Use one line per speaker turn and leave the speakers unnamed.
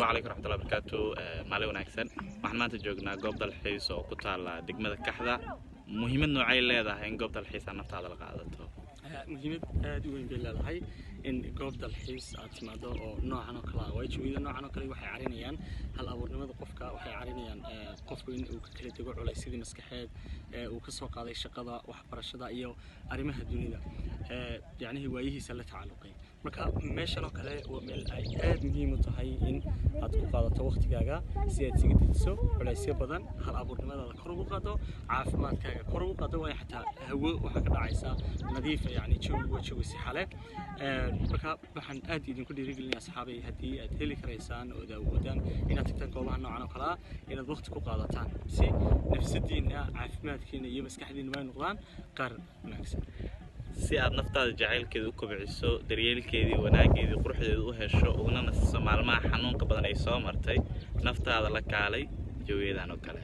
السلام عليكم ورحمة الله وبركاته. مالي وناكسن waxaan maanta joognaa goob dalxiis oo ku taala degmada Kaxda. muhiimad noocay leedahay in goob dalxiis aan naftaada la qaadato?
muhiimad aad u weyn bay leedahay in goob dalxiis aad timaado oo noocan oo kale ah way jooyada noocan oo kale waxay carinayaan hal abuurnimada qofka waxay carinayaan qofku in uu ka kala tago culaysidii maskaxeed uu ka soo qaaday shaqada waxbarashada iyo arrimaha dunida يعني waayihiisa la tacalluqay marka meeshan oo kale waa meel ay aad muhiim u tahay in aad ku qaadato waqtigaaga si aad siga diiso culaysyo badan hal abuurnimada kor ugu qaado caafimaadkaaga kor ugu qaado way xataa hawo waxa ka dhacaysa nadiif yani jawi si xale marka waxaan aad idinku dhiirigelinayaa asxaabay hadii aad heli karaysaan oo daawodaan inaad tagtaan goobaha noocan oo kale ah inaad waqti ku qaadataan si nafsadiina caafimaadkiina iyo maskaxdiina way noqdaan qaar wanaagsan
si aad naftaada jacaylkeeda u kobciso daryeelkeedii wanaageedii quruxdeeda u hesho uguna nasiso maalmaha xanuunka badan ay soo martay naftaada la kaalay jawiyadan oo kale